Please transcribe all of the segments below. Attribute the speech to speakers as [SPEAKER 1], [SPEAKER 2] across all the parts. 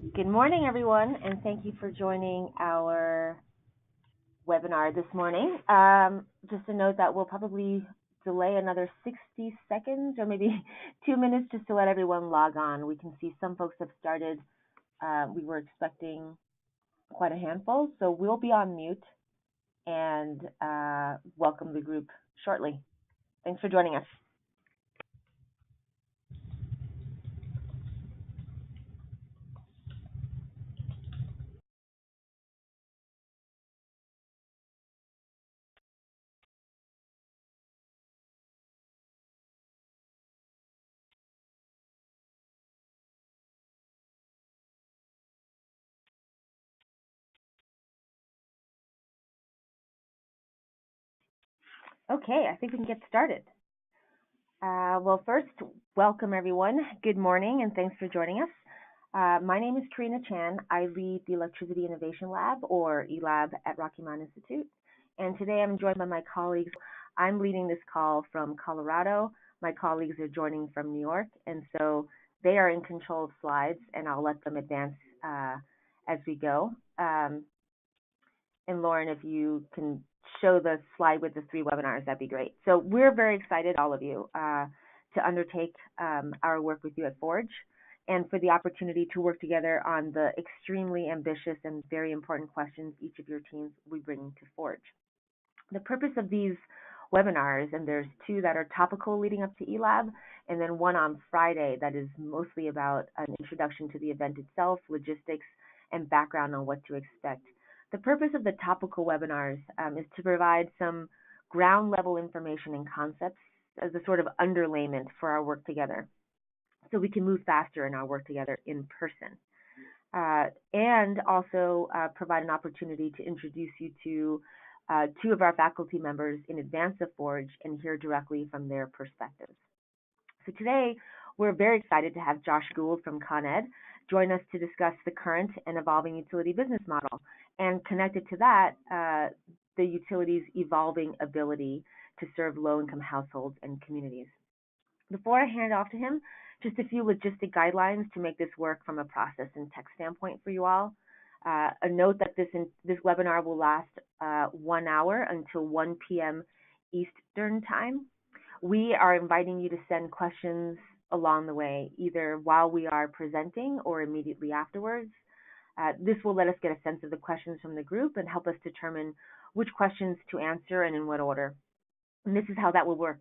[SPEAKER 1] Good morning, everyone, and thank you for joining our webinar this morning. Just a note that we'll probably delay another 60 seconds or maybe 2 minutes just to let everyone log on. We can see some folks have started. We were expecting quite a handful, so we'll be on mute and welcome the group shortly. Thanks for joining us. Okay, I think we can get started. Well, first, welcome everyone. Good morning, and thanks for joining us. My name is Karina Chan. I lead the Electricity Innovation Lab, or eLab, at Rocky Mountain Institute. And today I'm joined by my colleagues. I'm leading this call from Colorado. My colleagues are joining from New York, and so they are in control of slides, and I'll let them advance as we go. And Lauren, if you can show the slide with the 3 webinars, that'd be great. So we're very excited, all of you, to undertake our work with you at Forge and for the opportunity to work together on the extremely ambitious and very important questions each of your teams will be bringing to Forge. The purpose of these webinars, and there's 2 that are topical leading up to eLab, and then 1 on Friday that is mostly about an introduction to the event itself, logistics, and background on what to expect. The purpose of the topical webinars is to provide some ground level information and concepts as a sort of underlayment for our work together, so we can move faster in our work together in person. And also provide an opportunity to introduce you to 2 of our faculty members in advance of Forge and hear directly from their perspectives. So today, we're very excited to have Josh Gould from Con Ed join us to discuss the current and evolving utility business model, and connected to that, the utility's evolving ability to serve low-income households and communities. Before I hand off to him, just a few logistic guidelines to make this work from a process and tech standpoint for you all. A note that this webinar will last 1 hour until 1 p.m. Eastern Time. We are inviting you to send questions along the way, either while we are presenting or immediately afterwards. This will let us get a sense of the questions from the group and help us determine which questions to answer and in what order. And this is how that will work.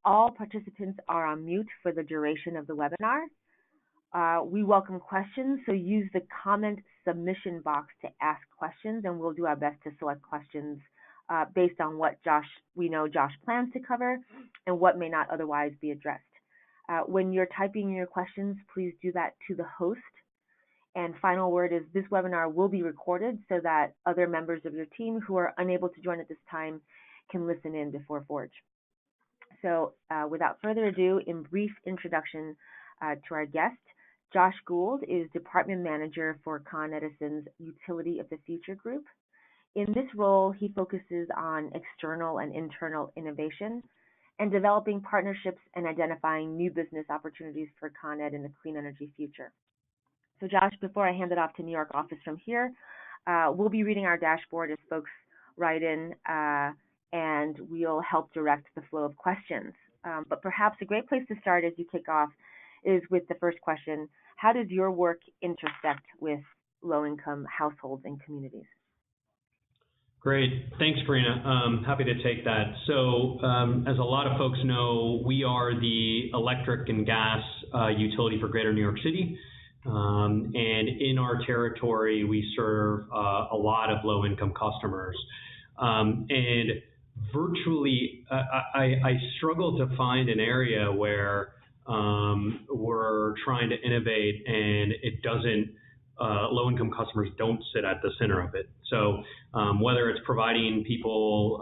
[SPEAKER 1] All participants are on mute for the duration of the webinar. We welcome questions, so use the comment submission box to ask questions, and we'll do our best to select questions based on what we know Josh plans to cover and what may not otherwise be addressed. When you're typing your questions, please do that to the host. And final word is this webinar will be recorded so that other members of your team who are unable to join at this time can listen in before Forge. So without further ado, in brief introduction to our guest, Josh Gould is Department Manager for Con Edison's Utility of the Future Group. In this role, he focuses on external and internal innovation and developing partnerships and identifying new business opportunities for Con Ed in the clean energy future. So Josh, before I hand it off to New York office from here, we'll be reading our dashboard as folks write in, and we'll help direct the flow of questions. But perhaps a great place to start as you kick off is with the first question: how does your work intersect with low-income households and communities?
[SPEAKER 2] Great. Thanks, Karina. Happy to take that. So as a lot of folks know, we are the electric and gas utility for Greater New York City. And in our territory, we serve a lot of low-income customers. And virtually, I struggle to find an area where we're trying to innovate and it doesn't, low-income customers don't sit at the center of it. So whether it's providing people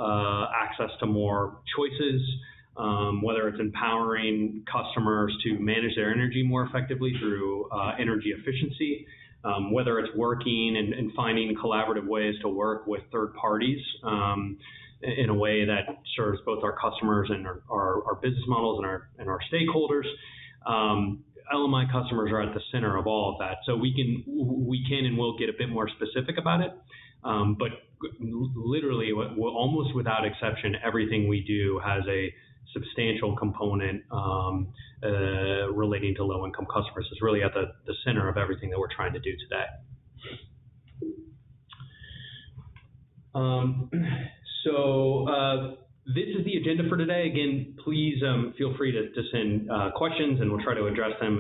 [SPEAKER 2] access to more choices, whether it's empowering customers to manage their energy more effectively through energy efficiency, whether it's working and finding collaborative ways to work with third parties in a way that serves both our customers and our business models and our stakeholders. LMI customers are at the center of all of that. So we can and will get a bit more specific about it. But literally, almost without exception, everything we do has a substantial component relating to low-income customers. It's really at the center of everything that we're trying to do today. This is the agenda for today. Again, please feel free to send questions, and we'll try to address them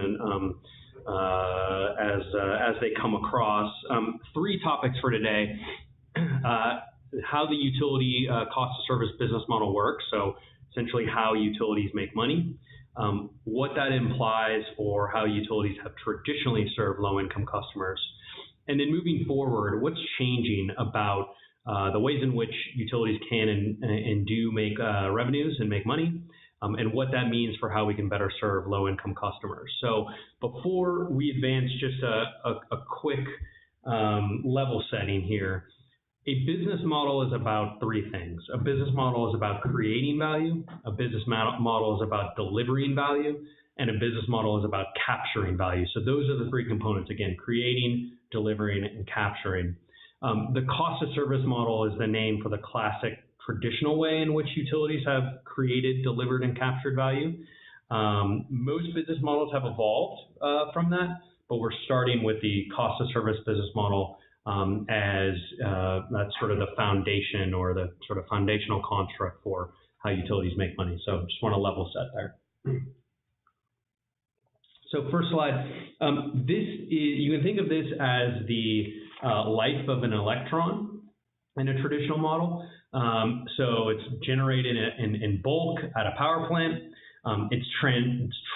[SPEAKER 2] as they come across. 3 topics for today: how the utility cost of service business model works, so essentially how utilities make money, what that implies for how utilities have traditionally served low-income customers, and then moving forward, what's changing about the ways in which utilities can and do make revenues and make money, and what that means for how we can better serve low-income customers. So before we advance, just a quick level setting here. A business model is about 3 things. A business model is about creating value, a business model is about delivering value, and a business model is about capturing value. So those are the 3 components, again, creating, delivering, and capturing. The cost of service model is the name for the classic traditional way in which utilities have created, delivered, and captured value. Most business models have evolved from that, but we're starting with the cost of service business model as that's sort of the foundation or the sort of foundational construct for how utilities make money. So just want to level set there. So first slide, you can think of this as the life of an electron in a traditional model. So it's generated in bulk at a power plant. It's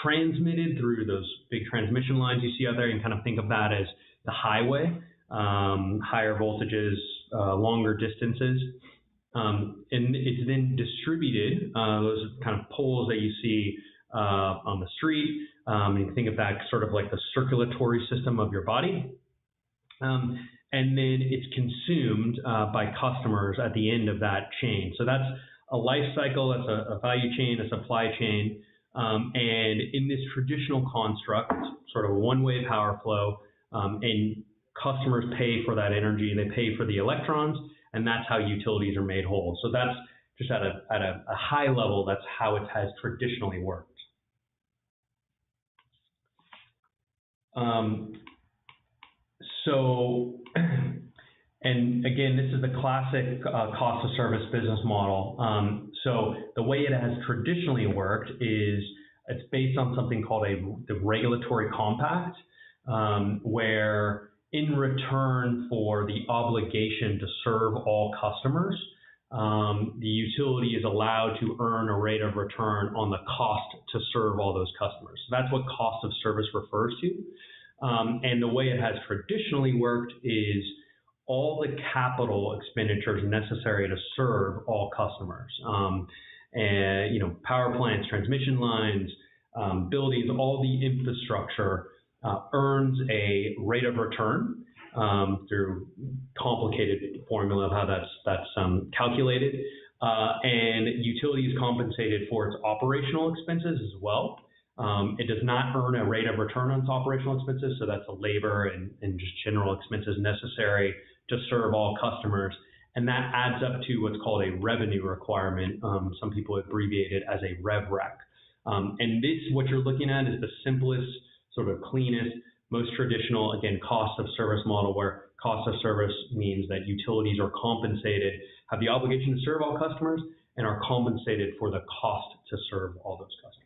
[SPEAKER 2] transmitted through those big transmission lines you see out there. You can kind of think of that as the highway, higher voltages, longer distances. And it's then distributed, those kind of poles that you see on the street. You can think of that sort of like the circulatory system of your body. And then it's consumed by customers at the end of that chain. So that's a life cycle, that's a value chain, a supply chain. And in this traditional construct, it's sort of a one-way power flow, and customers pay for that energy, they pay for the electrons, and that's how utilities are made whole. So that's just at a high level, that's how it has traditionally worked. And again, this is the classic cost of service business model. So the way it has traditionally worked is it's based on something called the regulatory compact, where in return for the obligation to serve all customers, the utility is allowed to earn a rate of return on the cost to serve all those customers. So that's what cost of service refers to. And the way it has traditionally worked is all the capital expenditures necessary to serve all customers. And, power plants, transmission lines, buildings, all the infrastructure earns a rate of return through complicated formula of how that's calculated. And utility is compensated for its operational expenses as well. It does not earn a rate of return on its operational expenses, so that's the labor and just general expenses necessary to serve all customers. And that adds up to what's called a revenue requirement. Some people abbreviate it as a rev rec. And this, what you're looking at, is the simplest, sort of cleanest, most traditional, again, cost of service model, where cost of service means that utilities are compensated, have the obligation to serve all customers, and are compensated for the cost to serve all those customers.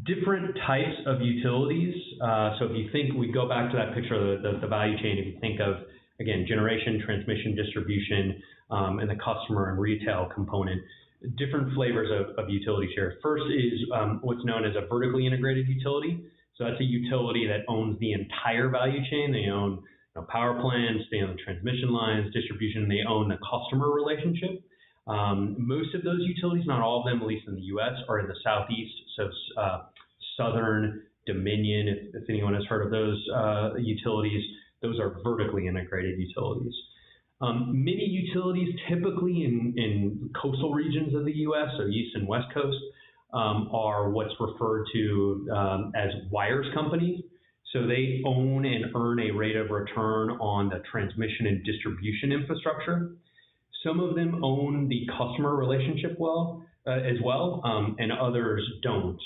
[SPEAKER 2] Different types of utilities. So if you think, we go back to that picture of the value chain, if you think of, again, generation, transmission, distribution, and the customer and retail component, different flavors of utilities here. First is what's known as a vertically integrated utility. So that's a utility that owns the entire value chain. They own power plants, they own transmission lines, distribution, they own the customer relationship. Most of those utilities, not all of them, at least in the U.S., are in the Southeast. So Southern, Dominion, if anyone has heard of those utilities, those are vertically integrated utilities. Many utilities, typically in coastal regions of the U.S., so East and West Coast, are what's referred to as wires companies. So they own and earn a rate of return on the transmission and distribution infrastructure. Some of them own the customer relationship as well, and others don't.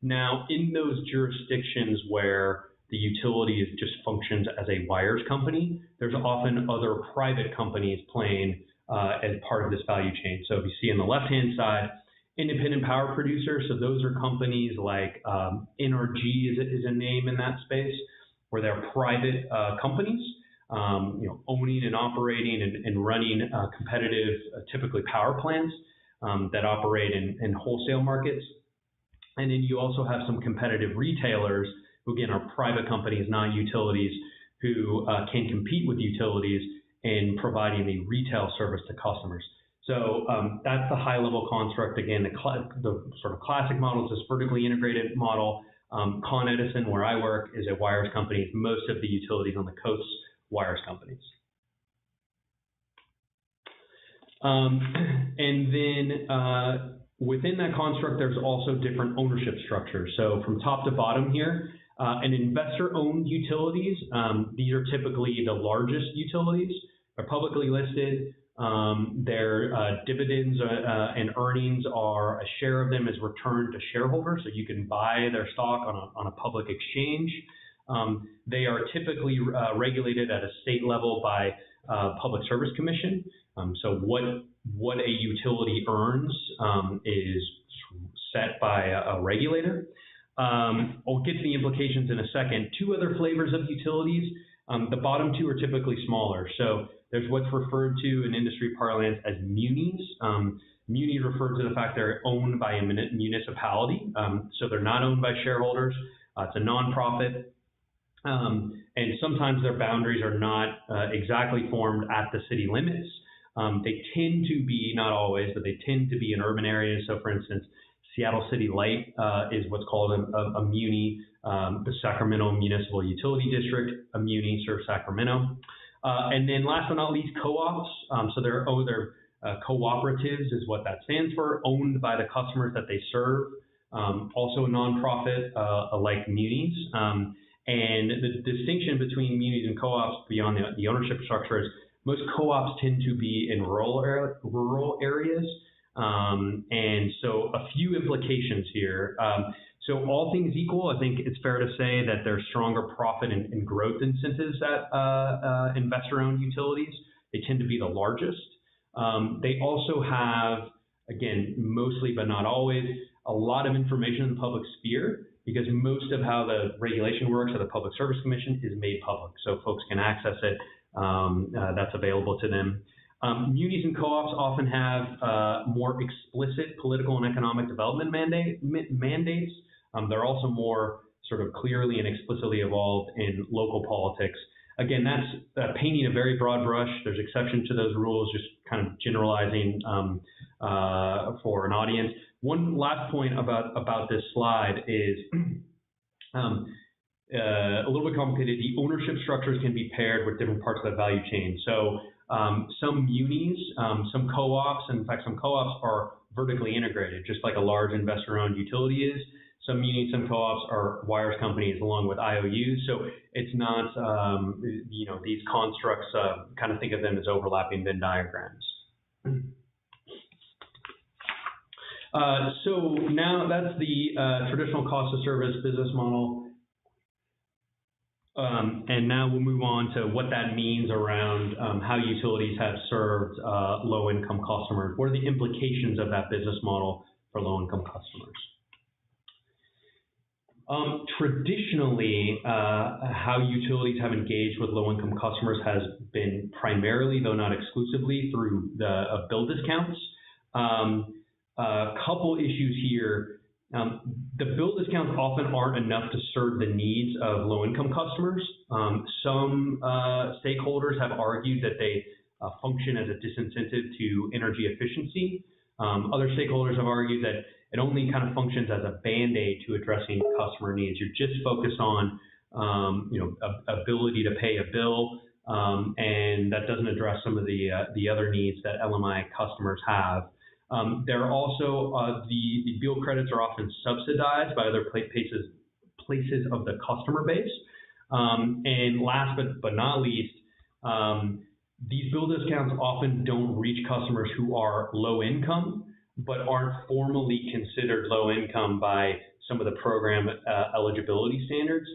[SPEAKER 2] Now, in those jurisdictions where the utility just functions as a wires company, there's often other private companies playing as part of this value chain. So if you see on the left-hand side, independent power producers, so those are companies like NRG is a name in that space, where they're private companies, owning and operating and running competitive, typically power plants that operate in wholesale markets. And then you also have some competitive retailers who, again, are private companies, not utilities, who can compete with utilities in providing the retail service to customers. So that's the high-level construct. Again, the sort of classic model is this vertically integrated model. Con Edison, where I work, is a wires company. Most of the utilities on the coast, wires companies. And then within that construct, there's also different ownership structures. So from top to bottom here, an investor-owned utilities, these are typically the largest utilities. They're publicly listed. Their dividends and earnings are, a share of them is returned to shareholders, so you can buy their stock on a public exchange. They are typically regulated at a state level by Public Service Commission. So what a utility earns is set by a regulator. I'll get to the implications in a second. Two other flavors of utilities. The bottom two are typically smaller. So there's what's referred to in industry parlance as munis. Munis refer to the fact they're owned by a municipality. So they're not owned by shareholders. It's a nonprofit. And sometimes their boundaries are not exactly formed at the city limits. They tend to be, not always, but they tend to be in urban areas. So for instance, Seattle City Light is what's called a muni. The Sacramento Municipal Utility District, a muni, serves Sacramento. And then last but not least, co-ops. So they're cooperatives is what that stands for, owned by the customers that they serve. Also a nonprofit like munis. And the distinction between munis and co-ops beyond the ownership structure is most co-ops tend to be in rural areas. And so a few implications here. So all things equal, I think it's fair to say that there's stronger profit and growth incentives at investor-owned utilities. They tend to be the largest. They also have, again, mostly but not always, a lot of information in the public sphere, because most of how the regulation works at the Public Service Commission is made public, so folks can access it. That's available to them. Munis and co-ops often have more explicit political and economic development mandates. They're also more sort of clearly and explicitly involved in local politics. Again, that's painting a very broad brush. There's exceptions to those rules, just kind of generalizing for an audience. One last point about this slide is a little bit complicated. The ownership structures can be paired with different parts of the value chain. So some munis, some co-ops, and in fact some co-ops are vertically integrated, just like a large investor-owned utility is. Some munis, some co-ops are wires companies along with IOUs. So it's not, these constructs, kind of think of them as overlapping Venn diagrams. So now that's the traditional cost of service business model. And now we'll move on to what that means around how utilities have served low-income customers. What are the implications of that business model for low-income customers? Traditionally, how utilities have engaged with low-income customers has been primarily, though not exclusively, through the bill discounts. A couple issues here. The bill discounts often aren't enough to serve the needs of low-income customers. Some stakeholders have argued that they function as a disincentive to energy efficiency. Other stakeholders have argued that it only kind of functions as a band-aid to addressing customer needs. You're just focused on, ability to pay a bill, and that doesn't address some of the other needs that LMI customers have. There are also the bill credits are often subsidized by other places of the customer base. And last but not least, these bill discounts often don't reach customers who are low income, but aren't formally considered low income by some of the program eligibility standards.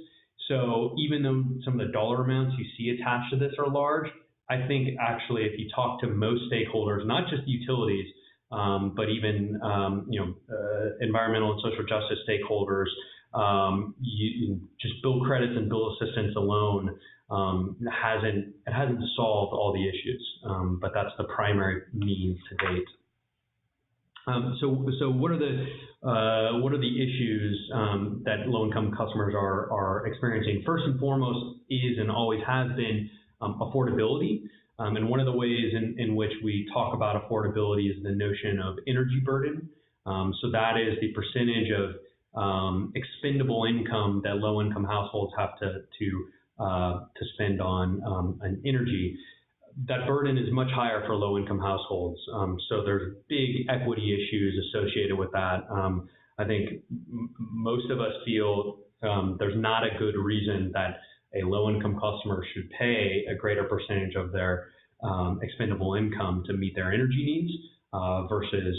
[SPEAKER 2] So even though some of the dollar amounts you see attached to this are large, I think actually if you talk to most stakeholders, not just utilities, but even environmental and social justice stakeholders, just bill credits and bill assistance alone hasn't solved all the issues, but that's the primary means to date. So what are the issues that low-income customers are experiencing? First and foremost is and always has been affordability. And one of the ways in which we talk about affordability is the notion of energy burden. So that is the percentage of expendable income that low-income households have to spend on an energy. That burden is much higher for low-income households. So there's big equity issues associated with that. I think most of us feel there's not a good reason that a low-income customer should pay a greater percentage of their expendable income to meet their energy needs versus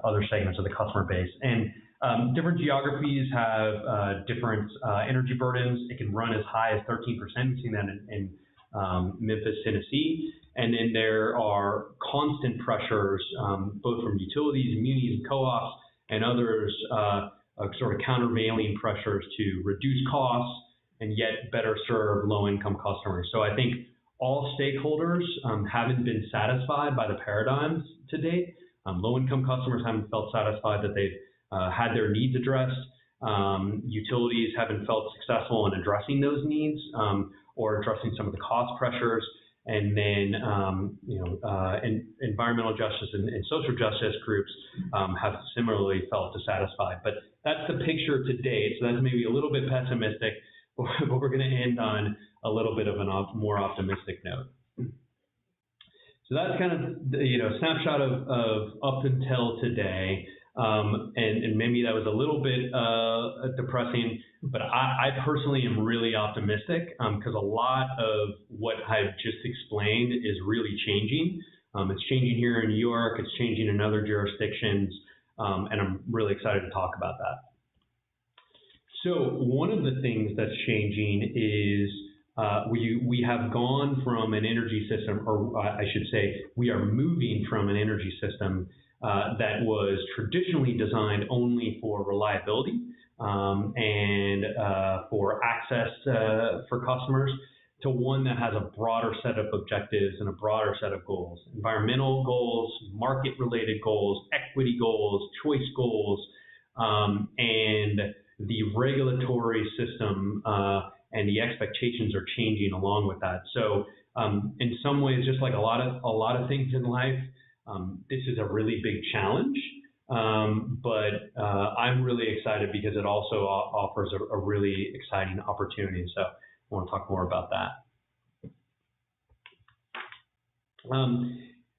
[SPEAKER 2] other segments of the customer base. And different geographies have different energy burdens. It can run as high as 13%. We've seen that in Memphis, Tennessee. And then there are constant pressures, both from utilities, munis, and co-ops, and others, sort of countervailing pressures to reduce costs and yet better serve low-income customers. So I think all stakeholders haven't been satisfied by the paradigms to date. Low-income customers haven't felt satisfied that they've had their needs addressed. Utilities haven't felt successful in addressing those needs or addressing some of the cost pressures. And then, environmental justice and social justice groups have similarly felt dissatisfied. But that's the picture to date. So that's maybe a little bit pessimistic, but we're going to end on a little bit of a more optimistic note. So that's kind of a snapshot of up until today. And maybe that was a little bit depressing, but I personally am really optimistic because a lot of what I've just explained is really changing. It's changing here in New York, it's changing in other jurisdictions, and I'm really excited to talk about that. So one of the things that's changing is we have gone from an energy system, or I should say, we are moving from an energy system that was traditionally designed only for reliability and for access for customers to one that has a broader set of objectives and a broader set of goals. Environmental goals, market-related goals, equity goals, choice goals, and the regulatory system and the expectations are changing along with that. So in some ways, just like a lot of things in life, this is a really big challenge, but I'm really excited because it also offers a really exciting opportunity. So I want to talk more about that.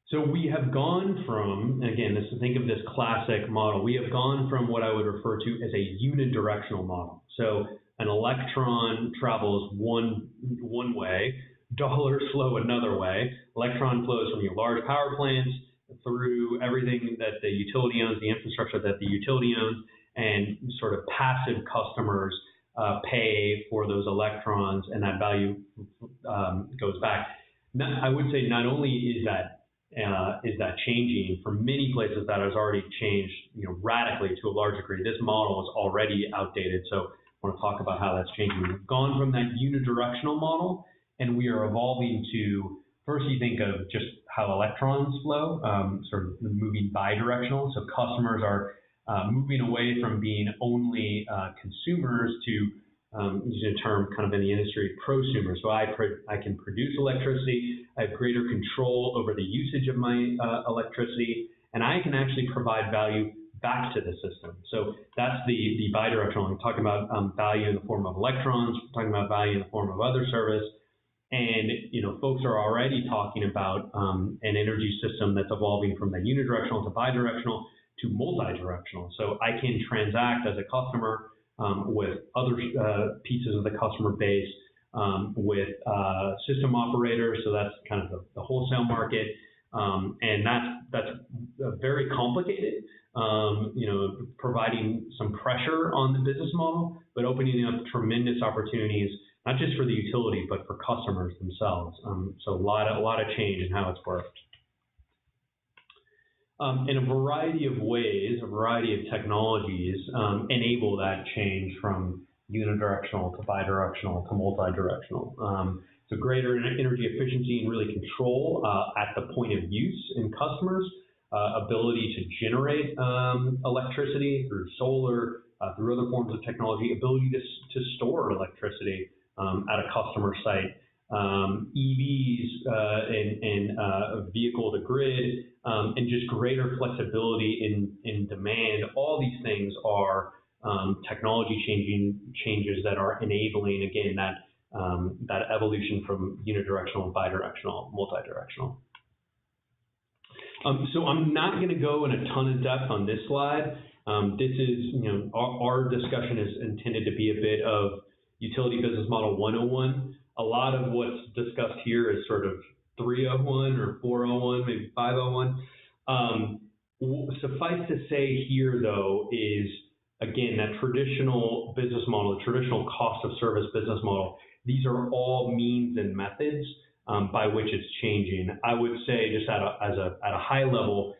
[SPEAKER 2] So we have gone from, again, think of this classic model. We have gone from what I would refer to as a unidirectional model. So an electron travels one way, dollars flow another way. Electron flows from your large power plants through everything that the utility owns, the infrastructure that the utility owns, and sort of passive customers pay for those electrons, and that value goes back. I would say not only is that changing, for many places that has already changed radically to a large degree. This model is already outdated, so I want to talk about how that's changing. We've gone from that unidirectional model, and we are evolving to, first you think of just how electrons flow, sort of moving bidirectional. So customers are moving away from being only consumers to, using a term kind of in the industry, prosumers. So I can produce electricity, I have greater control over the usage of my electricity, and I can actually provide value back to the system. So that's the bidirectional. We're talking about value in the form of electrons, we're talking about value in the form of other service. And folks are already talking about an energy system that's evolving from that unidirectional to bidirectional to multi-directional. So I can transact as a customer with other pieces of the customer base, with system operators. So that's kind of the wholesale market, and that's very complicated. Providing some pressure on the business model, but opening up tremendous opportunities, not just for the utility, but for customers themselves. So a lot of change in how it's worked. In a variety of ways, a variety of technologies enable that change from unidirectional to bidirectional to multi-directional. So greater energy efficiency and really control at the point of use in customers, ability to generate electricity through solar, through other forms of technology, ability to store electricity at a customer site, EVs and vehicle to grid, and just greater flexibility in demand. All these things are technology changes that are enabling, again, that evolution from unidirectional, bidirectional, multi-directional. So I'm not going to go in a ton of depth on this slide. This is, our discussion is intended to be a bit of Utility Business Model 101. A lot of what's discussed here is sort of 301 or 401, maybe 501. Suffice to say here, though, is, again, that traditional business model, the traditional cost of service business model, these are all means and methods by which it's changing. I would say, just at a high level,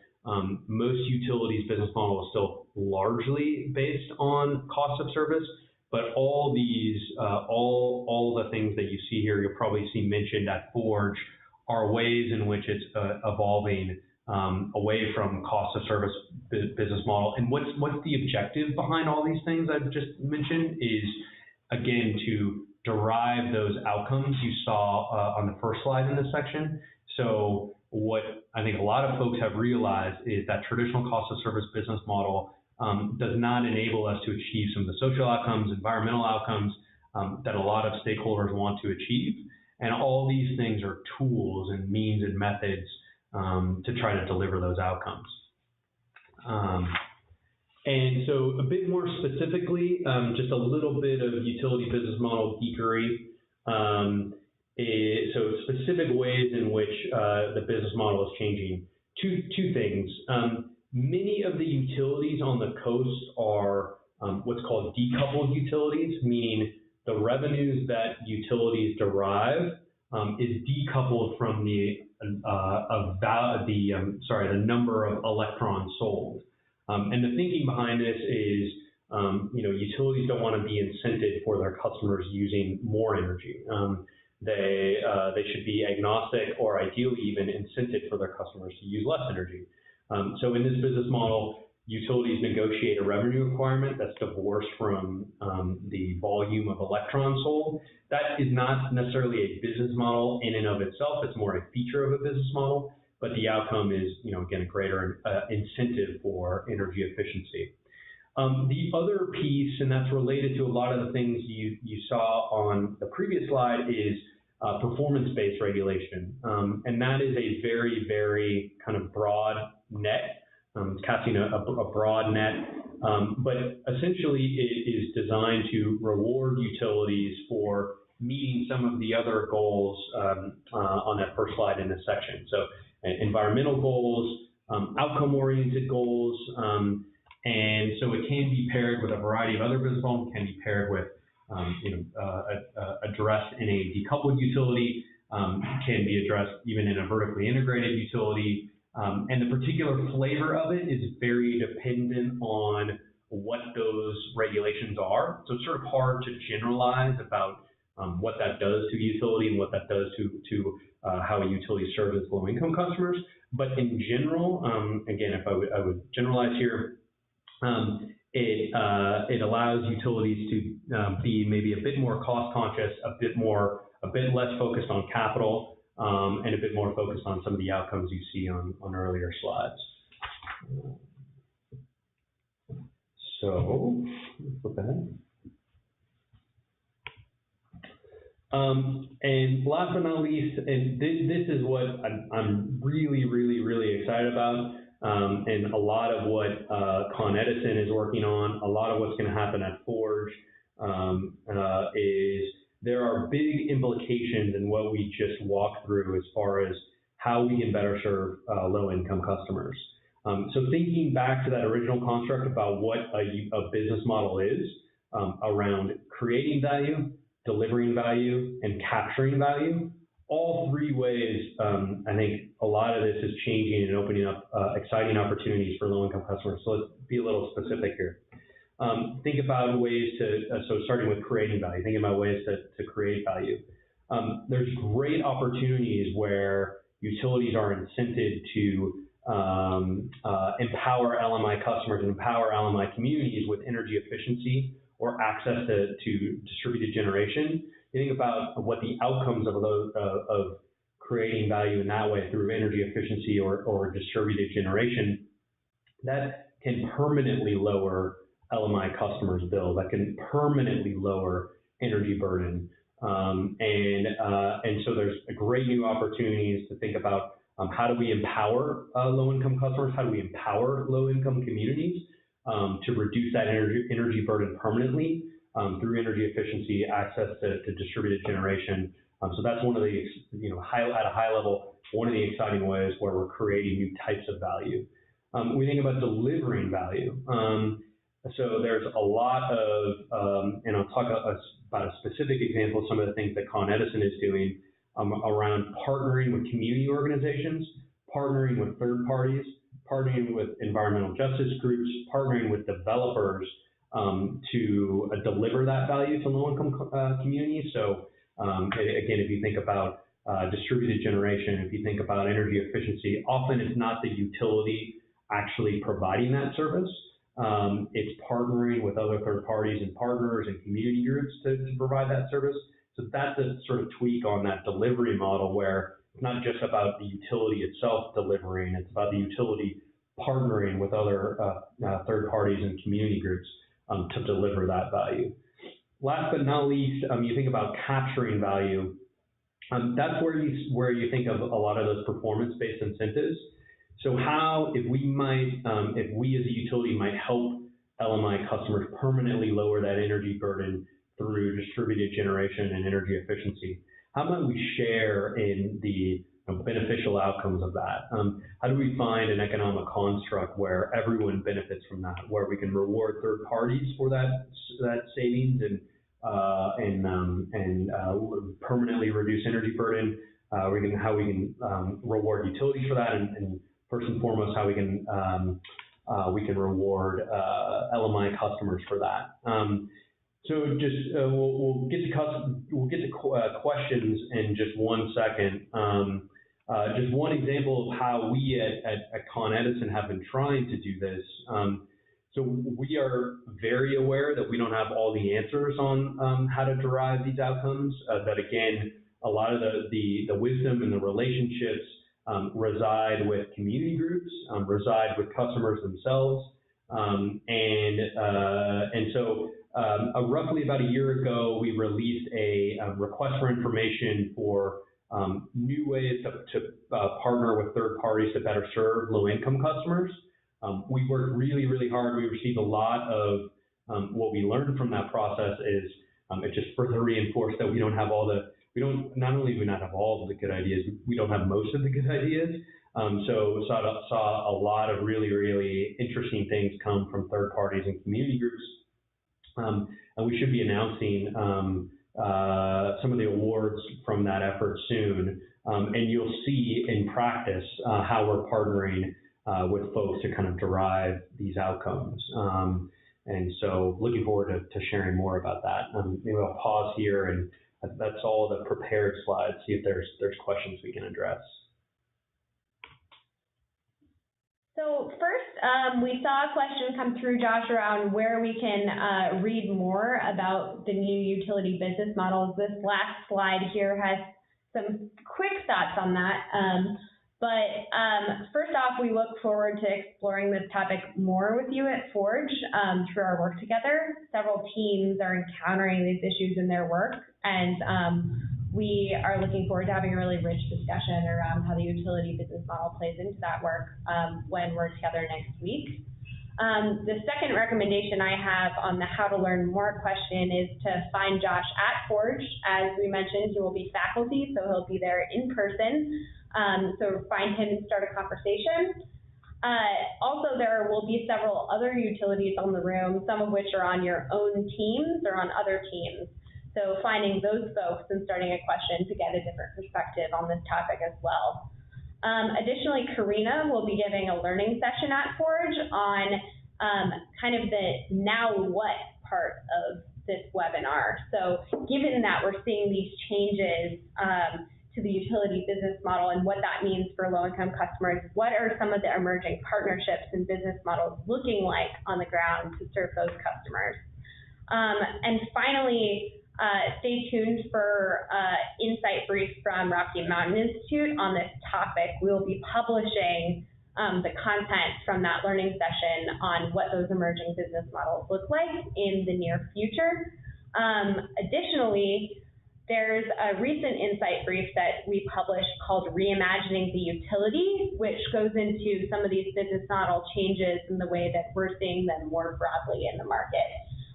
[SPEAKER 2] most utilities business model is still largely based on cost of service, but all these, all the things that you see here, you'll probably see mentioned at Forge, are ways in which it's evolving away from cost of service business model. And what's the objective behind all these things I've just mentioned is, again, to derive those outcomes you saw on the first slide in this section. So what I think a lot of folks have realized is that traditional cost of service business model does not enable us to achieve some of the social outcomes, environmental outcomes that a lot of stakeholders want to achieve. And all these things are tools and means and methods to try to deliver those outcomes. And so a bit more specifically, just a little bit of utility business model geekery. So specific ways in which the business model is changing. Two things. Many of the utilities on the coast are what's called decoupled utilities, meaning the revenues that utilities derive is decoupled from the number of electrons sold. And the thinking behind this is, utilities don't want to be incented for their customers using more energy. They should be agnostic, or ideally even incented for their customers to use less energy. So in this business model, utilities negotiate a revenue requirement that's divorced from the volume of electrons sold. That is not necessarily a business model in and of itself. It's more a feature of a business model, but the outcome is, again, a greater incentive for energy efficiency. The other piece, and that's related to a lot of the things you saw on the previous slide, is performance-based regulation. And that is a very, very kind of broad net, casting a broad net, but essentially it is designed to reward utilities for meeting some of the other goals on that first slide in this section. So environmental goals, outcome-oriented goals, and so it can be paired with a variety of other business models. It can be paired with, addressed in a decoupled utility, can be addressed even in a vertically integrated utility, and the particular flavor of it is very dependent on what those regulations are. So it's sort of hard to generalize about what that does to the utility and what that does to how a utility serves its low-income customers. But in general, again, if I would generalize here, it allows utilities to be maybe a bit more cost-conscious, a bit less focused on capital, and a bit more focused on some of the outcomes you see on earlier slides. So, flip ahead. And last but not least, and this is what I'm really, really, really excited about, and a lot of what Con Edison is working on, a lot of what's going to happen at Forge is there are big implications in what we just walked through as far as how we can better serve low-income customers. So thinking back to that original construct about what a business model is around creating value, delivering value, and capturing value, all three ways, I think a lot of this is changing and opening up exciting opportunities for low-income customers. So let's be a little specific here. Think about ways to, so starting with creating value, think about ways to create value. There's great opportunities where utilities are incented to empower LMI customers and empower LMI communities with energy efficiency or access to distributed generation. You think about what the outcomes of creating value in that way through energy efficiency or distributed generation, that can permanently lower LMI customers' bill, that can permanently lower energy burden. And so there's great new opportunities to think about how do we empower low-income customers, how do we empower low-income communities to reduce that energy burden permanently through energy efficiency, access to distributed generation. So that's one of the, at a high level, one of the exciting ways where we're creating new types of value. We think about delivering value. So there's a lot of, and I'll talk about a specific example of some of the things that Con Edison is doing around partnering with community organizations, partnering with third parties, partnering with environmental justice groups, partnering with developers to deliver that value to low-income communities. So again, if you think about distributed generation, if you think about energy efficiency, often it's not the utility actually providing that service. It's partnering with other third parties and partners and community groups to provide that service. So that's a sort of tweak on that delivery model where it's not just about the utility itself delivering, it's about the utility partnering with other third parties and community groups to deliver that value. Last but not least, you think about capturing value. That's where you think of a lot of those performance-based incentives. So how, if we as a utility might help LMI customers permanently lower that energy burden through distributed generation and energy efficiency, how might we share in the beneficial outcomes of that? How do we find an economic construct where everyone benefits from that, where we can reward third parties for that savings and permanently reduce energy burden? How we can reward utilities for that, and first and foremost, how we can reward LMI customers for that. So just we'll get to questions in just 1 second. Just one example of how we at Con Edison have been trying to do this. So we are very aware that we don't have all the answers on how to derive these outcomes. That again, a lot of the wisdom and the relationships reside with community groups, reside with customers themselves, and so roughly about a year ago, we released a request for information for new ways to partner with third parties to better serve low-income customers. We worked really, really hard. We received a lot of what we learned from that process is it just further reinforced that we don't have not only do we not have all of the good ideas, we don't have most of the good ideas. So saw a lot of really, really interesting things come from third parties and community groups. And we should be announcing some of the awards from that effort soon. And you'll see in practice how we're partnering with folks to kind of derive these outcomes. And so looking forward to sharing more about that. Maybe I'll pause here, and that's all the prepared slides. See if there's questions we can address.
[SPEAKER 3] So first, we saw a question come through, Josh, around where we can read more about the new utility business models. This last slide here has some quick thoughts on that. But first off, we look forward to exploring this topic more with you at Forge through our work together. Several teams are encountering these issues in their work, and we are looking forward to having a really rich discussion around how the utility business model plays into that work when we're together next week. The second recommendation I have on the how to learn more question is to find Josh at Forge. As we mentioned, he will be faculty, so he'll be there in person. So find him and start a conversation. Also, there will be several other utilities on the room, some of which are on your own teams or on other teams. So finding those folks and starting a question to get a different perspective on this topic as well. Additionally, Karina will be giving a learning session at Forge on kind of the now what part of this webinar. So given that we're seeing these changes to the utility business model and what that means for low-income customers, what are some of the emerging partnerships and business models looking like on the ground to serve those customers? And finally, stay tuned for insight briefs from Rocky Mountain Institute on this topic. We'll be publishing the content from that learning session on what those emerging business models look like in the near future. Additionally, there's a recent insight brief that we published called Reimagining the Utility, which goes into some of these business model changes in the way that we're seeing them more broadly in the market.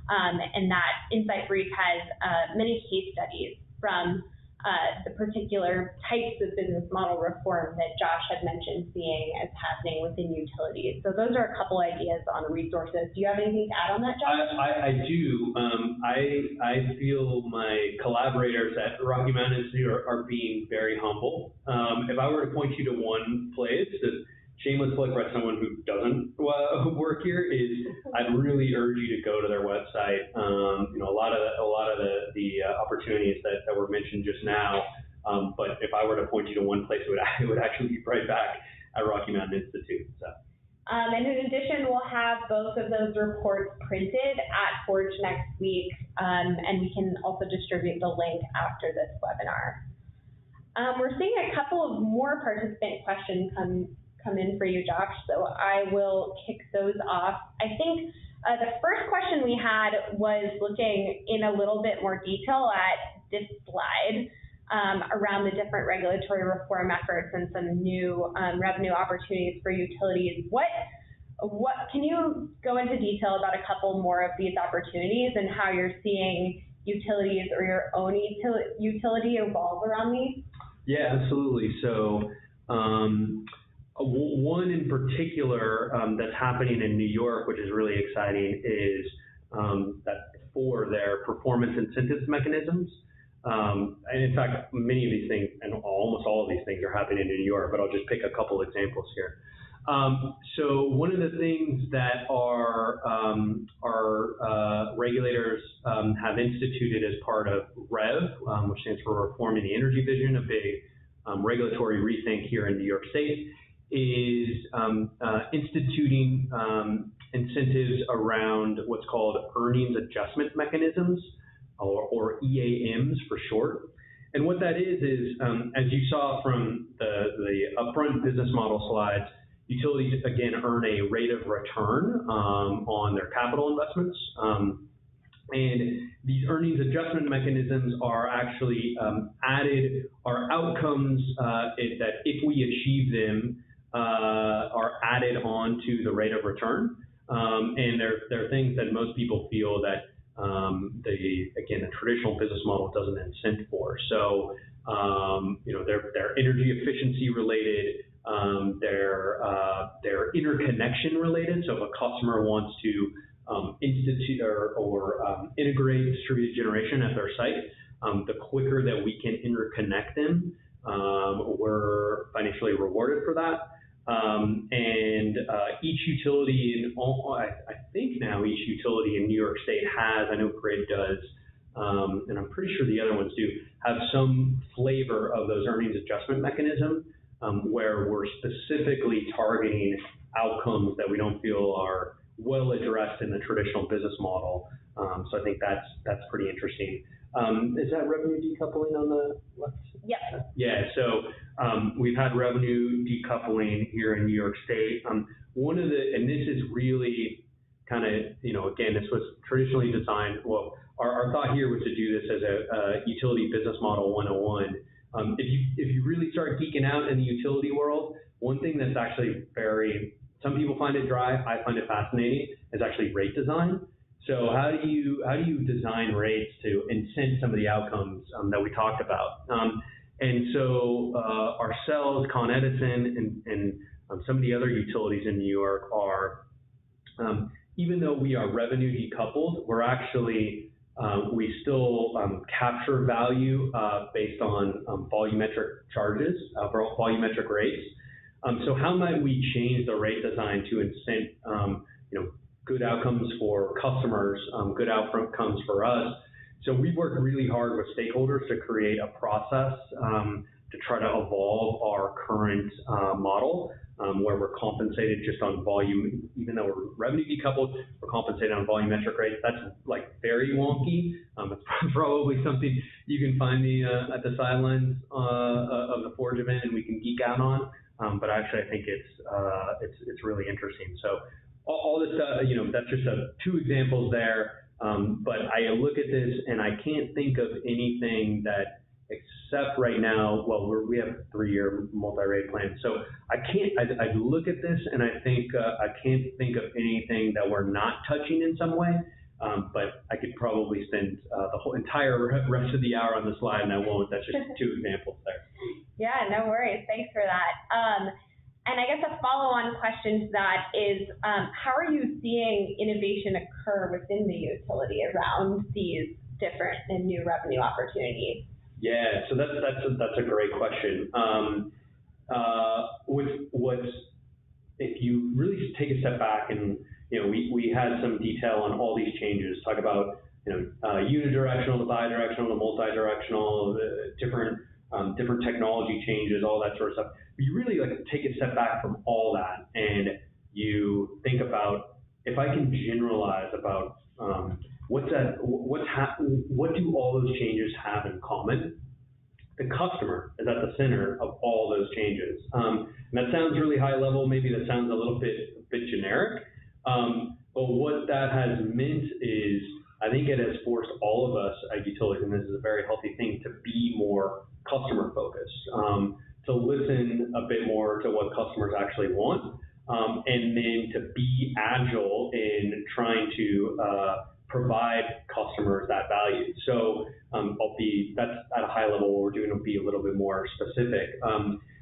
[SPEAKER 3] And that insight brief has many case studies from the particular types of business model reform that Josh had mentioned seeing as happening within utilities. So those are a couple ideas on resources. Do you have anything to add on that, Josh?
[SPEAKER 2] I do. I feel my collaborators at Rocky Mountain Institute are being very humble. If I were to point you to one place, the shameless plug for someone who doesn't work here is I'd really urge you to go to their website. A lot of the opportunities that were mentioned just now. But if I were to point you to one place, it would actually be right back at Rocky Mountain Institute. So.
[SPEAKER 3] And in addition, we'll have both of those reports printed at Forge next week, and we can also distribute the link after this webinar. We're seeing a couple of more participant questions come in for you, Josh, so I will kick those off. I think the first question we had was looking in a little bit more detail at this slide around the different regulatory reform efforts and some new revenue opportunities for utilities. What can you go into detail about a couple more of these opportunities and how you're seeing utilities or your own utility evolve around these?
[SPEAKER 2] Yeah, absolutely. So one in particular that's happening in New York, which is really exciting, is that for their performance incentives mechanisms. And in fact, many of these things, and almost all of these things, are happening in New York, but I'll just pick a couple examples here. So one of the things that our regulators have instituted as part of REV, which stands for Reforming the Energy Vision, a big regulatory rethink here in New York State, is instituting incentives around what's called earnings adjustment mechanisms, or EAMs for short. And what that is as you saw from the upfront business model slides, utilities again earn a rate of return on their capital investments. And these earnings adjustment mechanisms are actually are outcomes that if we achieve them, are added on to the rate of return. And they're things that most people feel that the traditional business model doesn't incent for. So, they're energy efficiency related, they're interconnection related. So if a customer wants to institute or integrate distributed generation at their site, the quicker that we can interconnect them, we're financially rewarded for that. And each utility, I think now each utility in New York State has, I know Grid does, and I'm pretty sure the other ones do, have some flavor of those earnings adjustment mechanism where we're specifically targeting outcomes that we don't feel are well addressed in the traditional business model. So I think that's pretty interesting. Is that revenue decoupling on the left?
[SPEAKER 3] Yep.
[SPEAKER 2] Yeah, so we've had revenue decoupling here in New York State. And this is really kind of, again, this was traditionally designed, well, our thought here was to do this as a utility business model 101. If you really start geeking out in the utility world, one thing that's actually some people find it dry, I find it fascinating, is actually rate design. So how do you design rates to incent some of the outcomes that we talked about? And so ourselves, Con Edison, and some of the other utilities in New York are, even though we are revenue decoupled, we're actually, we still capture value based on volumetric charges, volumetric rates. So how might we change the rate design to incent good outcomes for customers, good outcomes for us? So we've worked really hard with stakeholders to create a process to try to evolve our current model, where we're compensated just on volume. Even though we're revenue decoupled, we're compensated on volumetric rates. That's like very wonky. It's probably something you can find me at the sidelines of the Forge event and we can geek out on. But actually, I think it's really interesting. So all this, that's just two examples there. But I look at this and I can't think of anything that, except right now, well, we have a 3-year multi-rate plan. So I look at this and I think I can't think of anything that we're not touching in some way. But I could probably spend the whole entire rest of the hour on the slide, and I won't. That's just 2 examples there.
[SPEAKER 3] Yeah, no worries. Thanks for that. And I guess a follow-on question to that is, how are you seeing innovation occur within the utility around these different and new revenue opportunities?
[SPEAKER 2] Yeah, so that's a great question. If you really take a step back and we had some detail on all these changes, talk about unidirectional, the bidirectional, the multi-directional, the different technology changes, all that sort of stuff. But you really take a step back from all that and you think about, if I can generalize about what do all those changes have in common? The customer is at the center of all those changes. And that sounds really high level. Maybe that sounds a little bit generic. But what that has meant is, I think it has forced all of us at utilities, and this is a very healthy thing, to be more customer focused, to listen a bit more to what customers actually want, and then to be agile in trying to provide customers that value. So that's at a high level. What we're doing will be a little bit more specific.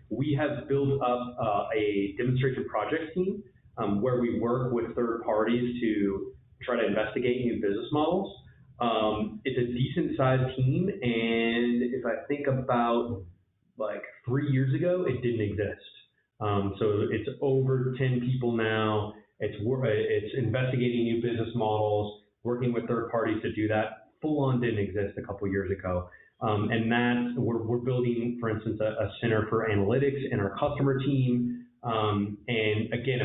[SPEAKER 2] We have built up a demonstration project team where we work with third parties to try to investigate new business models. It's a decent sized team, and if I think about 3 years ago, it didn't exist. So it's over 10 people now. It's investigating new business models, working with third parties to do that. Full on didn't exist a couple years ago. And we're building, for instance, a center for analytics in our customer team. And again,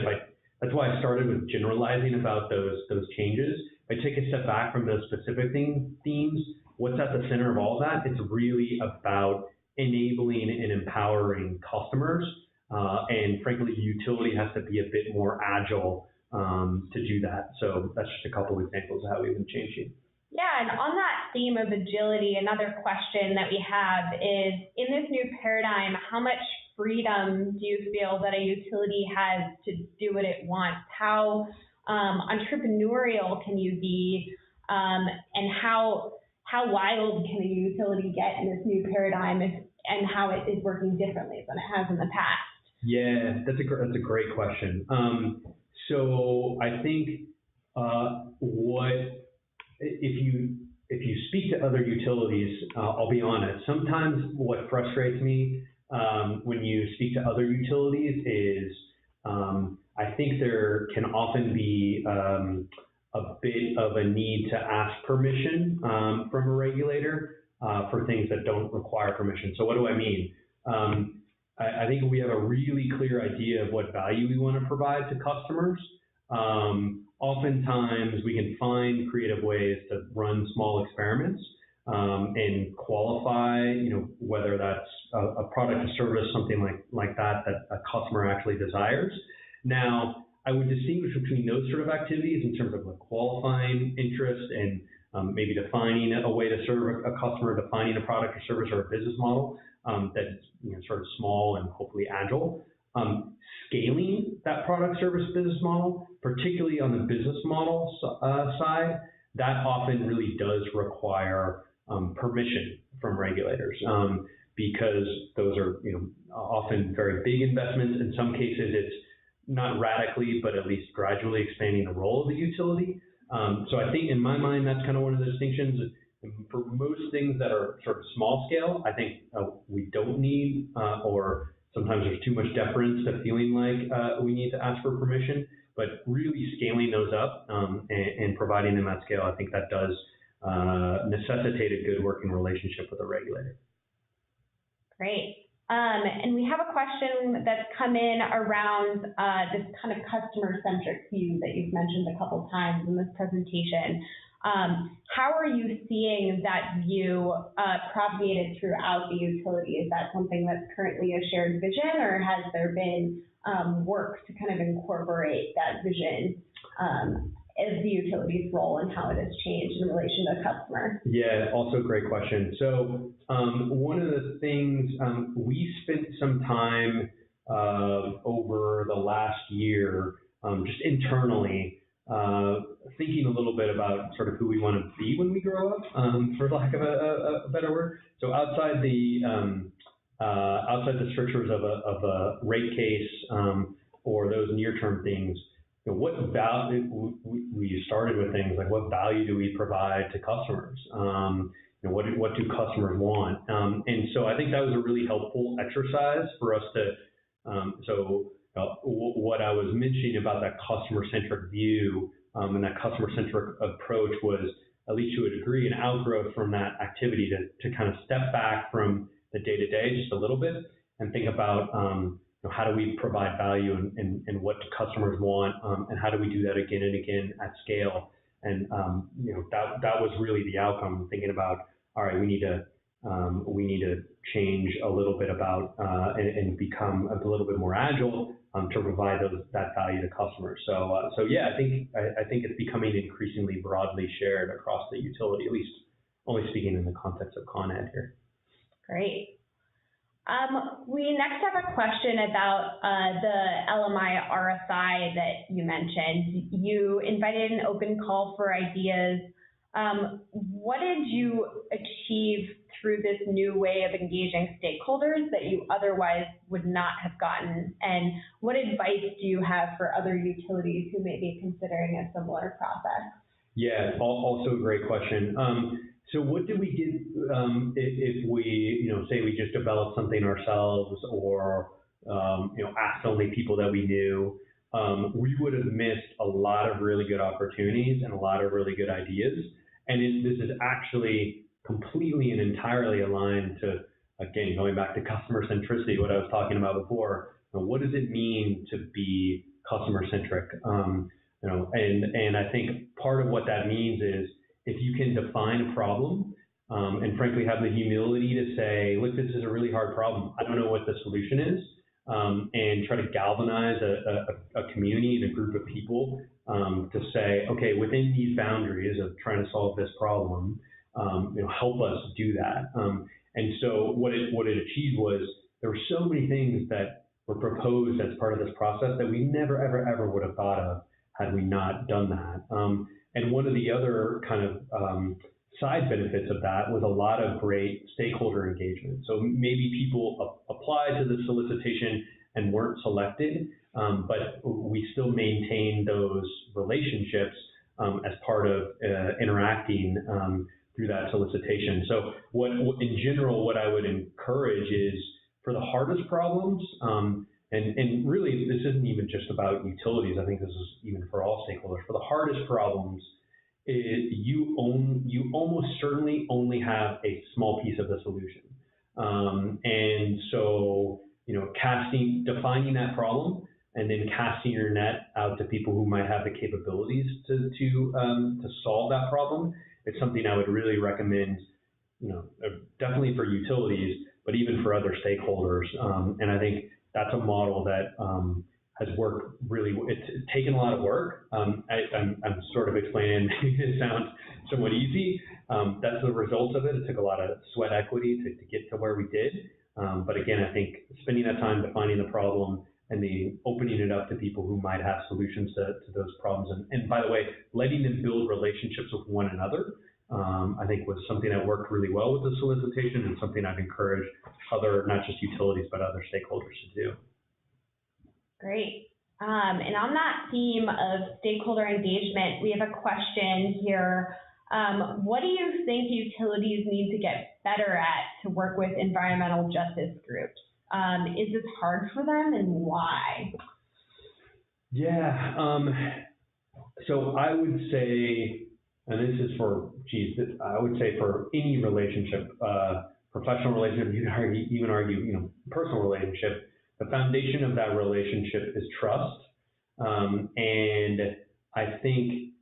[SPEAKER 2] that's why I started with generalizing about those changes. If I take a step back from those specific themes, what's at the center of all that? It's really about enabling and empowering customers. And frankly, utility has to be a bit more agile to do that. So that's just a couple of examples of how we've been changing.
[SPEAKER 3] Yeah, and on that theme of agility, another question that we have is, in this new paradigm, how much freedom do you feel that a utility has to do what it wants? How entrepreneurial can you be, and how wild can a utility get in this new paradigm, and how it is working differently than it has in the past?
[SPEAKER 2] Yeah, that's a great question. So I think if you speak to other utilities, I'll be honest, sometimes what frustrates me when you speak to other utilities is I think there can often be a bit of a need to ask permission from a regulator for things that don't require permission. So what do I mean? I think we have a really clear idea of what value we want to provide to customers. Oftentimes we can find creative ways to run small experiments, and qualify, whether that's a product or service, something like that a customer actually desires. Now, I would distinguish between those sort of activities in terms of like qualifying interest and maybe defining a way to serve a customer, defining a product or service or a business model that's sort of small and hopefully agile. Scaling that product, service, business model, particularly on the business model side, that often really does require permission from regulators because those are often very big investments. In some cases, it's not radically, but at least gradually expanding the role of the utility. So I think in my mind, that's kind of one of the distinctions. For most things that are sort of small scale, I think we don't need, or sometimes there's too much deference to feeling like we need to ask for permission. But really scaling those up and providing them at scale, I think that does necessitate a good working relationship with the regulator.
[SPEAKER 3] Great. And we have a question that's come in around this kind of customer-centric view that you've mentioned a couple times in this presentation. How are you seeing that view propagated throughout the utility? Is that something that's currently a shared vision, or has there been work to kind of incorporate that vision as the utility's role and how it has changed in relation to the customer?
[SPEAKER 2] Yeah, also a great question. So one of the things, we spent some time over the last year just internally thinking a little bit about sort of who we want to be when we grow up, for lack of a better word. So outside the strictures of a rate case or those near-term things, what value, we started with things like what value do we provide to customers? What do customers want? And so I think that was a really helpful exercise for us to, what I was mentioning about that customer-centric view and that customer-centric approach was, at least to a degree, an outgrowth from that activity to kind of step back from the day-to-day just a little bit and think about how do we provide value and what do customers want, and how do we do that again and again at scale. And that was really the outcome, thinking about, all right, we need to change a little bit about and become a little bit more agile to provide that value to customers. So yeah, I think it's becoming increasingly broadly shared across the utility, at least only speaking in the context of Con Ed here.
[SPEAKER 3] Great. We next have a question about the LMI RSI that you mentioned. You invited an open call for ideas. What did you achieve through this new way of engaging stakeholders that you otherwise would not have gotten? And what advice do you have for other utilities who may be considering a similar process?
[SPEAKER 2] Yeah, also a great question. So what do we get if we, say we just developed something ourselves or, asked only people that we knew? We would have missed a lot of really good opportunities and a lot of really good ideas. And this is actually completely and entirely aligned to, again, going back to customer centricity, what I was talking about before. What does it mean to be customer centric? And I think part of what that means is, if you can define a problem and frankly have the humility to say, look, this is a really hard problem, I don't know what the solution is, and try to galvanize a community and a group of people to say, okay, within these boundaries of trying to solve this problem, help us do that. And so what it achieved was, there were so many things that were proposed as part of this process that we never, ever would have thought of had we not done that. And one of the other kind of side benefits of that was a lot of great stakeholder engagement. So maybe people applied to the solicitation and weren't selected, but we still maintain those relationships as part of interacting through that solicitation. So in general, what I would encourage is, for the hardest problems, and really, this isn't even just about utilities. I think this is even for all stakeholders. For the hardest problems, you almost certainly only have a small piece of the solution. And so, defining that problem and then casting your net out to people who might have the capabilities to solve that problem, it's something I would really recommend definitely for utilities, but even for other stakeholders. And I think that's a model that has worked really. It's taken a lot of work. I'm sort of explaining. It sounds somewhat easy. That's the results of it. It took a lot of sweat equity to get to where we did. But again, I think spending that time defining the problem and then opening it up to people who might have solutions to those problems. And by the way, letting them build relationships with one another, I think was something that worked really well with the solicitation and something I've encouraged other, not just utilities, but other stakeholders to do.
[SPEAKER 3] Great. And on that theme of stakeholder engagement, we have a question here. What do you think utilities need to get better at to work with environmental justice groups? Is this hard for them, and why?
[SPEAKER 2] Yeah, so I would say, and this is for, I would say for any relationship, professional relationship, you could even argue, personal relationship, the foundation of that relationship is trust. And I think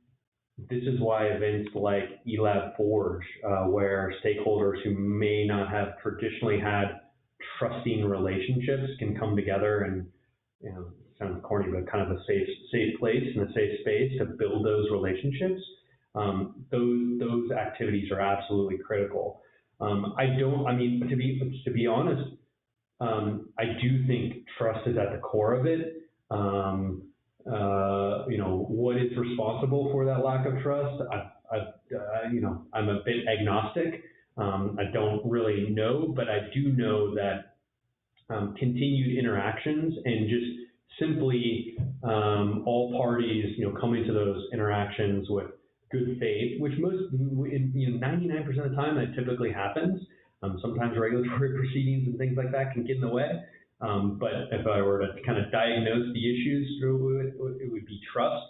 [SPEAKER 2] this is why events like eLab Forge, where stakeholders who may not have traditionally had trusting relationships can come together and, it sounds corny, but kind of a safe place and a safe space to build those relationships. Those activities are absolutely critical. To be honest, I do think trust is at the core of it. What is responsible for that lack of trust? I'm a bit agnostic. I don't really know, but I do know that continued interactions and just simply all parties, coming to those interactions with good faith, which 99% of the time that typically happens. Sometimes regulatory proceedings and things like that can get in the way. But if I were to kind of diagnose the issues, it would be trust.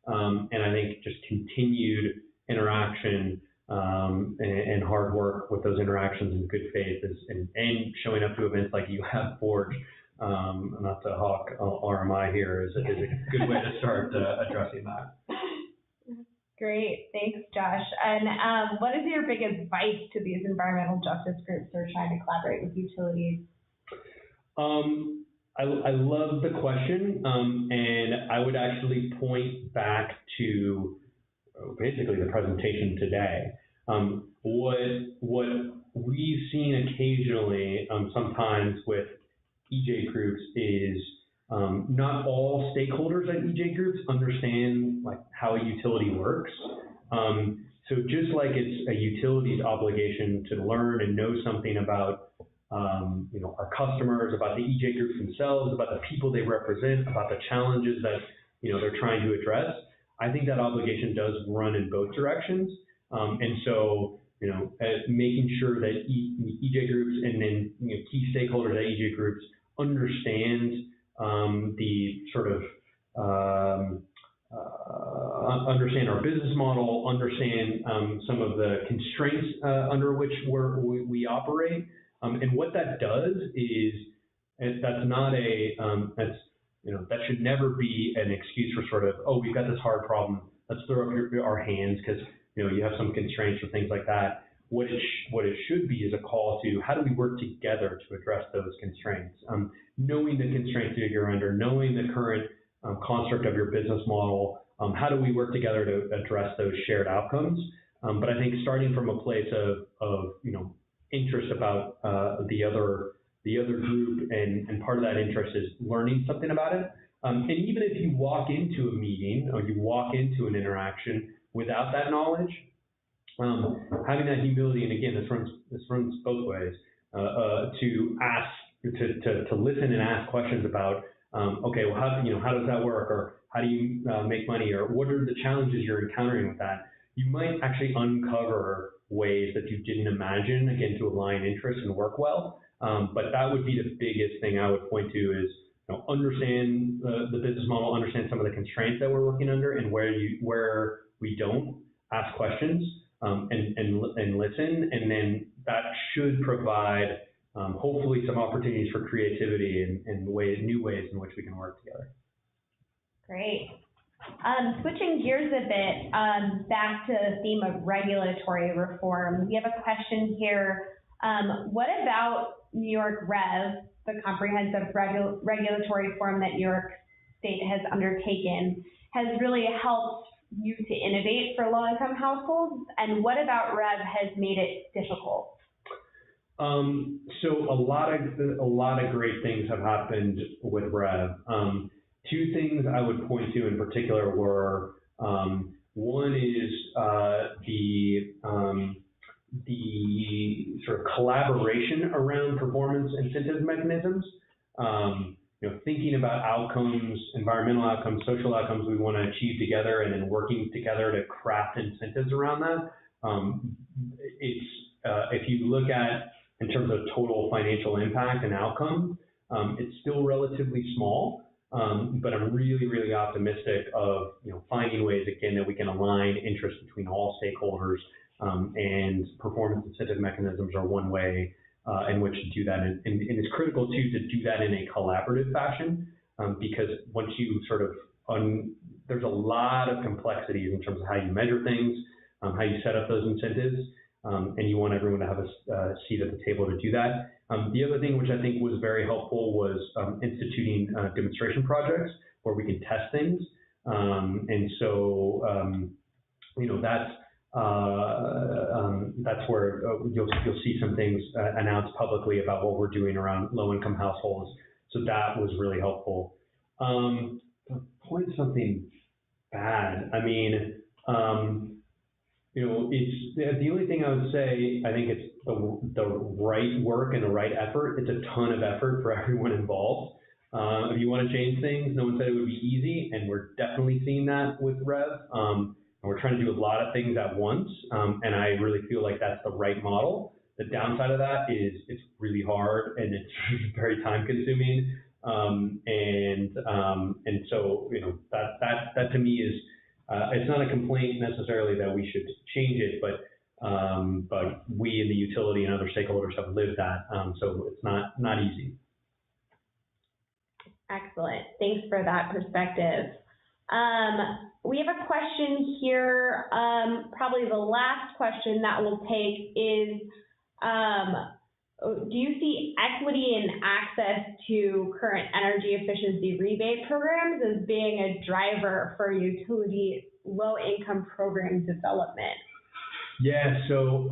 [SPEAKER 2] And I think just continued interaction and hard work with those interactions in good faith and showing up to events like you have Forge, not to hawk RMI here, is a good way to start addressing that.
[SPEAKER 3] Great, thanks, Josh. And what is your big advice to these environmental justice groups who are trying to collaborate with utilities?
[SPEAKER 2] I love the question, and I would actually point back to basically the presentation today. What we've seen occasionally, sometimes with EJ groups, is not all stakeholders at EJ groups understand how a utility works. So just like it's a utility's obligation to learn and know something about our customers, about the EJ groups themselves, about the people they represent, about the challenges that they're trying to address, I think that obligation does run in both directions. And so making sure that EJ groups and then key stakeholders at EJ groups understand the sort of understand our business model, understand some of the constraints under which we operate. And what that does is that's not that should never be an excuse for sort of, we've got this hard problem, let's throw up our hands because you have some constraints or things like that. What it should be is a call to how do we work together to address those constraints. Knowing the constraints that you're under, knowing the current construct of your business model, how do we work together to address those shared outcomes? But I think starting from a place of interest about the other group, and part of that interest is learning something about it. And even if you walk into a meeting or you walk into an interaction without that knowledge, having that humility, and again, this runs both ways, to ask, to listen and ask questions about, okay, well, how does that work, or how do you make money, or what are the challenges you're encountering with that? You might actually uncover ways that you didn't imagine, again, to align interests and work well. But that would be the biggest thing I would point to is, understand the business model, understand some of the constraints that we're working under, and where we don't, ask questions and listen, and then that should provide hopefully some opportunities for creativity and new ways in which we can work together.
[SPEAKER 3] Great. Switching gears a bit, back to the theme of regulatory reform, we have a question here. What about New York REV, the comprehensive regulatory reform that New York State has undertaken, has really helped you to innovate for low-income households? And what about REV has made it difficult?
[SPEAKER 2] So a lot of great things have happened with REV. Two things I would point to in particular were, one is the sort of collaboration around performance incentive mechanisms. Thinking about outcomes, environmental outcomes, social outcomes we want to achieve together, and then working together to craft incentives around that. If you look at in terms of total financial impact and outcome, it's still relatively small. But I'm really, really optimistic of finding ways again that we can align interests between all stakeholders, and performance incentive mechanisms are one way in which to do that. And it's critical too to do that in a collaborative fashion, because once you sort of there's a lot of complexities in terms of how you measure things, how you set up those incentives, and you want everyone to have a seat at the table to do that. The other thing which I think was very helpful was instituting demonstration projects where we can test things, and so that's where you'll see some things announced publicly about what we're doing around low-income households. So that was really helpful. Point something bad. I mean, it's the only thing I would say. I think it's the right work and the right effort. It's a ton of effort for everyone involved. If you want to change things, no one said it would be easy, and we're definitely seeing that with REV. And we're trying to do a lot of things at once, and I really feel like that's the right model. The downside of that is it's really hard and it's very time consuming, and so that to me is it's not a complaint necessarily that we should change it, but we in the utility and other stakeholders have lived that, so it's not easy.
[SPEAKER 3] Excellent. Thanks for that perspective. We have a question here, probably the last question that we'll take is, do you see equity and access to current energy efficiency rebate programs as being a driver for utility low-income program development?
[SPEAKER 2] Yeah, so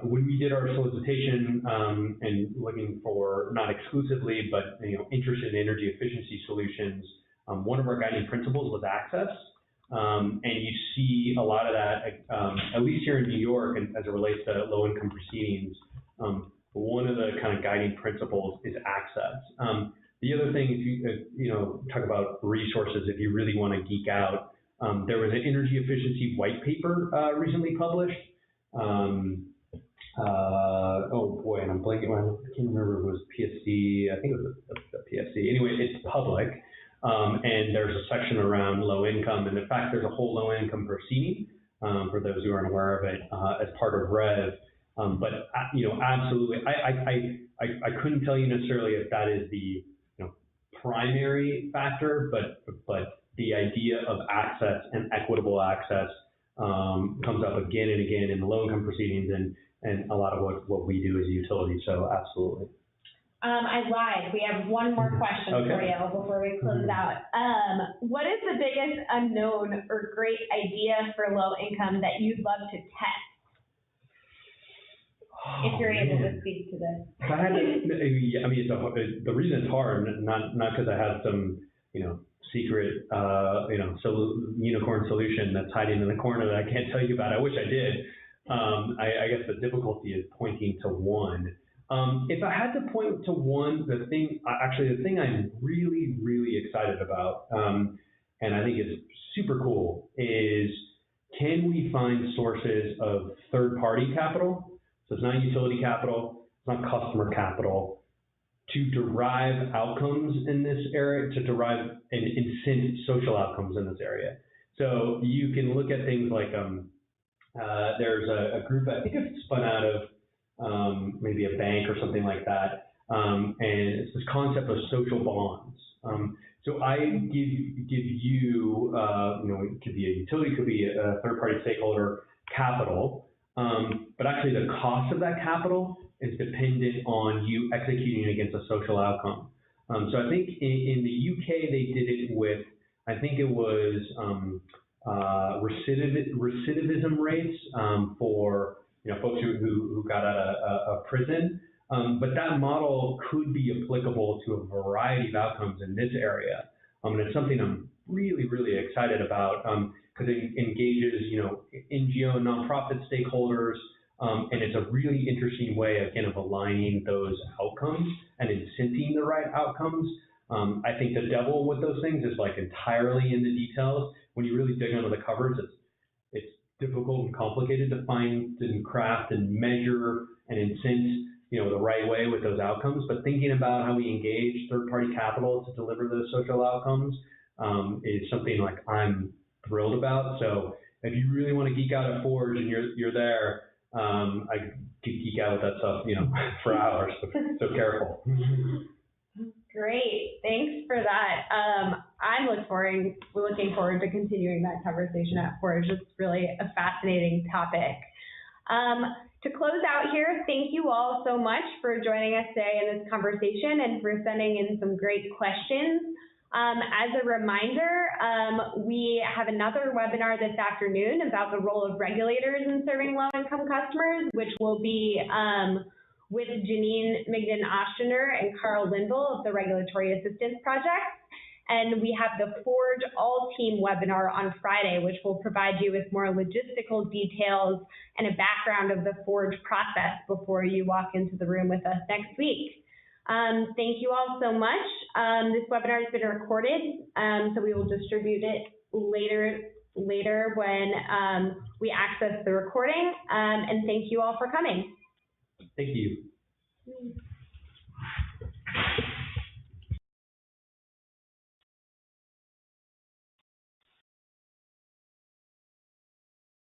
[SPEAKER 2] when we did our solicitation and looking for not exclusively, but interested in energy efficiency solutions, one of our guiding principles was access, and you see a lot of that, at least here in New York, and as it relates to low-income proceedings. One of the kind of guiding principles is access. The other thing, if you talk about resources, if you really want to geek out, there was an energy efficiency white paper recently published. Oh boy, and I'm blanking. I can't remember if it was PSC. I think it was a PSC. Anyway, it's public, and there's a section around low income, and in fact, there's a whole low income proceeding for those who aren't aware of it as part of REV. But absolutely, I couldn't tell you necessarily if that is the primary factor, but the idea of access and equitable access comes up again and again in the low-income proceedings and a lot of what we do as a utility. So absolutely.
[SPEAKER 3] I lied. We have one more question for you before we close out. What is the biggest unknown or great idea for low income that you'd love to test? If you're able to speak to this.
[SPEAKER 2] I mean, the reason it's hard, not because I have some, secret, unicorn solution that's hiding in the corner that I can't tell you about. I wish I did. I guess the difficulty is pointing to one. If I had to point to one, the thing I'm really, really excited about, and I think is super cool, is can we find sources of third-party capital? So it's not utility capital, it's not customer capital, to derive outcomes in this area, to derive and incent social outcomes in this area. So you can look at things like, there's a group, I think it's spun out of maybe a bank or something like that, and it's this concept of social bonds. So I give you, it could be a utility, could be a third-party stakeholder, capital, but actually the cost of that capital is dependent on you executing against a social outcome. So I think in the UK they did it with, I think it was recidivism rates for folks who got out of prison. But that model could be applicable to a variety of outcomes in this area. And it's something I'm really, really excited about because it engages, NGO and nonprofit stakeholders, and it's a really interesting way, again, of aligning those outcomes and incenting the right outcomes. I think the devil with those things is like entirely in the details. When you really dig under the covers, it's difficult and complicated to find and craft and measure and incent the right way with those outcomes, but thinking about how we engage third-party capital to deliver those social outcomes is something like I'm thrilled about. So if you really want to geek out at Forge and you're there, I could geek out with that stuff, for hours. So careful.
[SPEAKER 3] Great, thanks for that. I'm looking forward to continuing that conversation at Forge. It's really a fascinating topic. To close out here, thank you all so much for joining us today in this conversation and for sending in some great questions. As a reminder, we have another webinar this afternoon about the role of regulators in serving low-income customers, which will be with Janine Migden-Ostener and Carl Lindell of the Regulatory Assistance Project. And we have the Forge All-Team webinar on Friday, which will provide you with more logistical details and a background of the Forge process before you walk into the room with us next week. Thank you all so much. This webinar has been recorded, so we will distribute it later when we access the recording. And thank you all for coming.
[SPEAKER 2] Thank you.